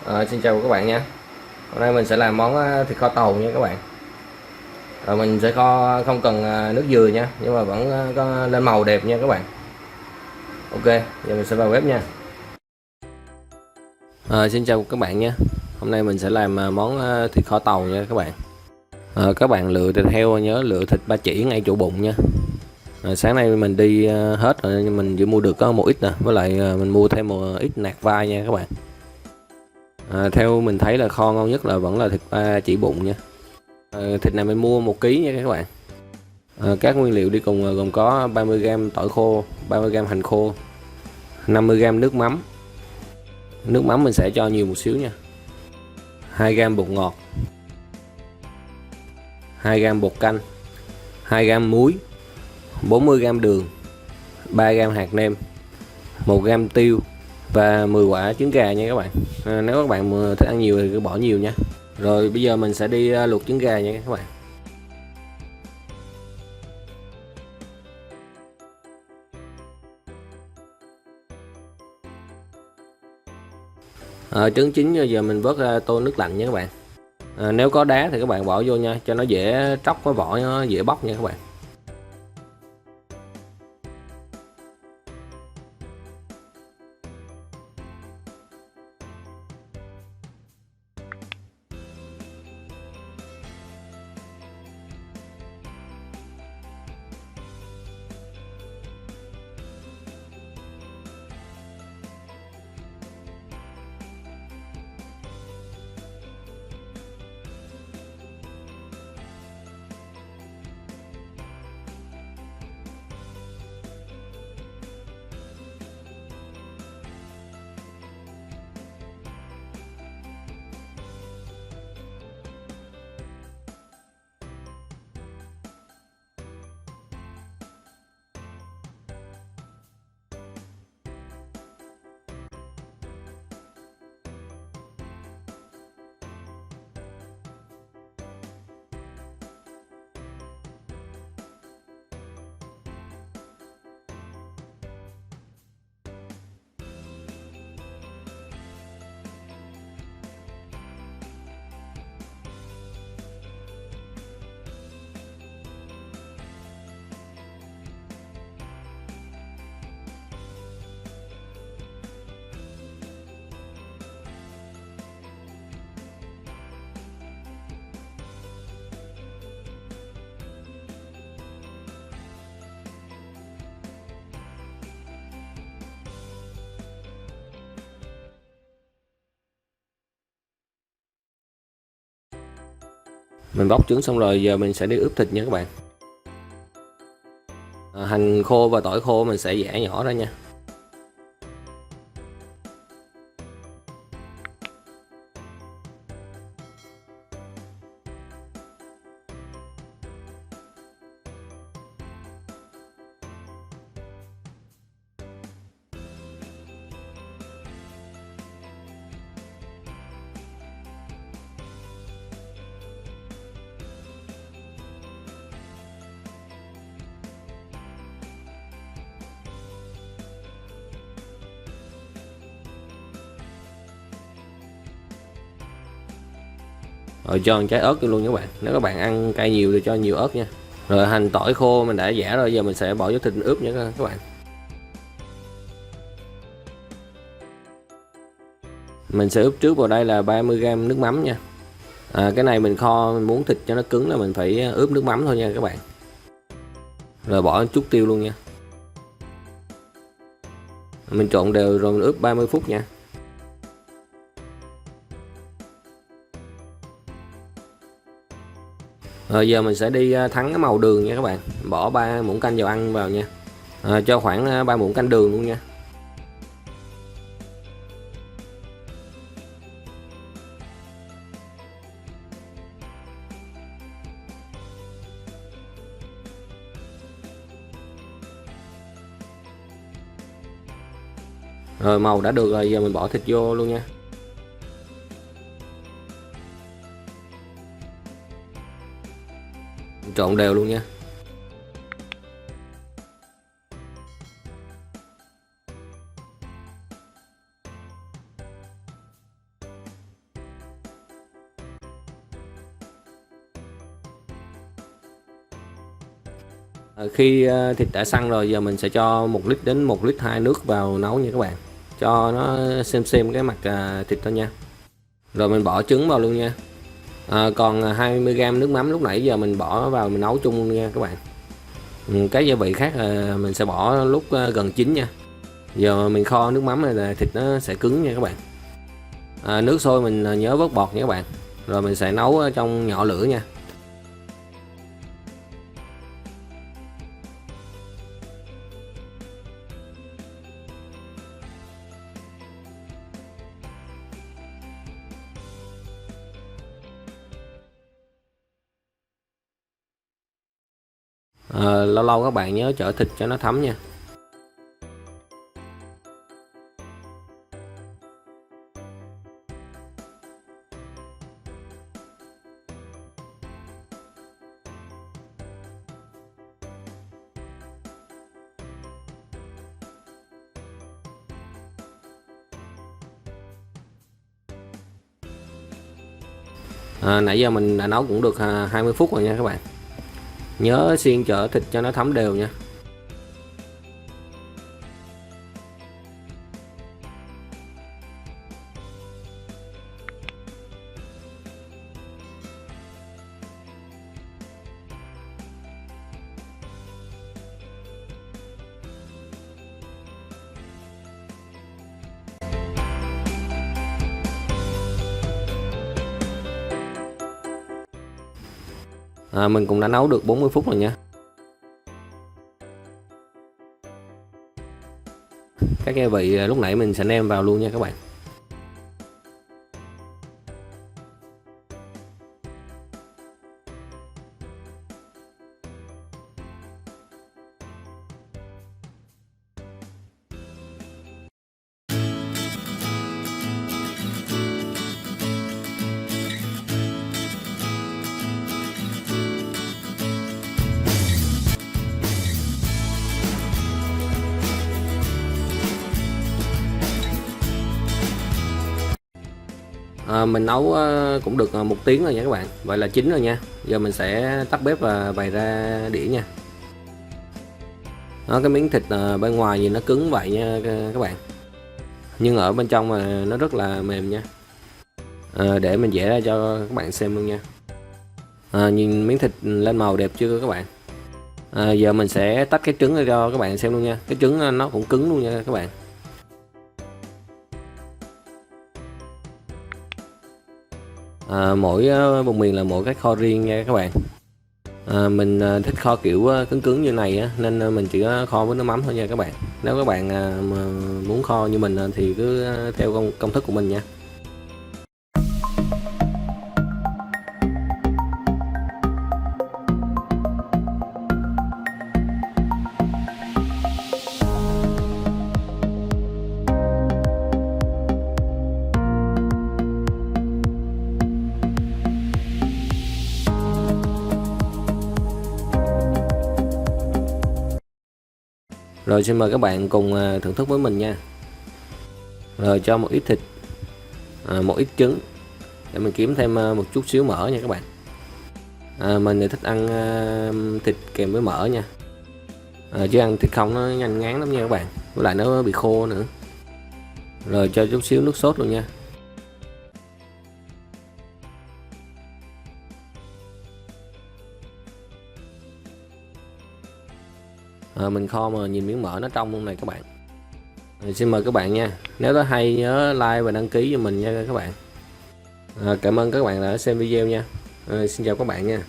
Xin chào các bạn nha. Hôm nay mình sẽ làm món thịt kho tàu nha các bạn. Mình sẽ kho không cần nước dừa nha, nhưng mà vẫn có lên màu đẹp nha các bạn. Ok, giờ mình sẽ vào bếp nha. Xin chào các bạn nha. Hôm nay mình sẽ làm món thịt kho tàu nha các bạn. Các bạn lựa thịt heo nhớ lựa thịt ba chỉ ngay chỗ bụng nha. Sáng nay mình đi hết rồi nhưng mình chỉ mua được có một ít nè, với lại mình mua thêm một ít nạc vai nha các bạn. Theo mình thấy là kho ngon nhất là vẫn là thịt ba chỉ bụng nha. Thịt này mình mua 1 kg nha các bạn. Các nguyên liệu đi cùng gồm có 30g tỏi khô, 30g hành khô, 50g nước mắm. Nước mắm mình sẽ cho nhiều một xíu nha. 2g bột ngọt, 2g bột canh, 2g muối, 40g đường, 3g hạt nêm, 1g tiêu và 10 quả trứng gà nha các bạn. Nếu các bạn thích ăn nhiều thì cứ bỏ nhiều nha. Rồi bây giờ mình sẽ đi luộc trứng gà nha các bạn. Trứng chín giờ mình vớt ra tô nước lạnh nha các bạn. Nếu có đá thì các bạn bỏ vô nha, cho nó dễ tróc cái vỏ, nó dễ bóc nha các bạn. Mình bóc trứng xong rồi, giờ mình sẽ đi ướp thịt nha các bạn. Hành khô và tỏi khô mình sẽ giã nhỏ ra nha. Rồi cho một trái ớt vô luôn các bạn, nếu các bạn ăn cay nhiều thì cho nhiều ớt nha. Rồi hành tỏi khô mình đã giã rồi, giờ mình sẽ bỏ vô thịt ướp nha các bạn. Mình sẽ ướp trước vào đây là 30g nước mắm nha. Cái này mình kho, mình muốn thịt cho nó cứng là mình phải ướp nước mắm thôi nha các bạn. Rồi bỏ chút tiêu luôn nha. Mình trộn đều rồi mình ướp 30 phút nha. Rồi giờ mình sẽ đi thắng cái màu đường nha các bạn. Bỏ 3 muỗng canh dầu ăn vào nha. Cho khoảng 3 muỗng canh đường luôn nha. Rồi màu đã được rồi, giờ mình bỏ thịt vô luôn nha. Mình trộn đều luôn nha. Khi thịt đã săn rồi, giờ mình sẽ cho 1 lít đến 1,2 lít nước vào nấu nha các bạn, cho nó xem cái mặt thịt thôi nha. Rồi mình bỏ trứng vào luôn nha. Còn 20g nước mắm lúc nãy giờ mình bỏ vào mình nấu chung luôn nha các bạn. Cái gia vị khác là mình sẽ bỏ lúc gần chín nha. Giờ mình kho nước mắm này là thịt nó sẽ cứng nha các bạn. Nước sôi mình nhớ vớt bọt nha các bạn. Rồi mình sẽ nấu trong nhỏ lửa nha. Lâu lâu các bạn nhớ chở thịt cho nó thấm nha. Nãy giờ mình đã nấu cũng được 20 phút rồi nha các bạn. Nhớ xiên chở thịt cho nó thấm đều nha. Mình cũng đã nấu được 40 phút rồi nha. Các gia vị lúc nãy mình sẽ nêm vào luôn nha các bạn. Mình nấu cũng được 1 tiếng rồi nha các bạn. Vậy là chín rồi nha. Giờ mình sẽ tắt bếp và bày ra đĩa nha. Cái miếng thịt bên ngoài nhìn nó cứng vậy nha các bạn, nhưng ở bên trong mà nó rất là mềm nha. Để mình vẽ ra cho các bạn xem luôn nha. Nhìn miếng thịt lên màu đẹp chưa các bạn. Giờ mình sẽ tách cái trứng ra cho các bạn xem luôn nha. Cái trứng nó cũng cứng luôn nha các bạn. Mỗi vùng miền là mỗi cách kho riêng nha các bạn. Mình thích kho kiểu cứng cứng như này á, nên mình chỉ kho với nước mắm thôi nha các bạn. Nếu các bạn mà muốn kho như mình thì cứ theo công thức của mình nha. Rồi xin mời các bạn cùng thưởng thức với mình nha. Rồi cho một ít thịt, một ít trứng để mình kiếm thêm một chút xíu mỡ nha các bạn. Mình thì thích ăn thịt kèm với mỡ nha. Chứ ăn thịt không nó nhanh ngán lắm nha các bạn, với lại nó bị khô nữa. Rồi cho chút xíu nước sốt luôn nha. Mình kho mà nhìn miếng mỡ nó trong luôn này các bạn. Xin mời các bạn nha. Nếu có hay nhớ like và đăng ký cho mình nha các bạn. Cảm ơn các bạn đã xem video nha. Xin chào các bạn nha.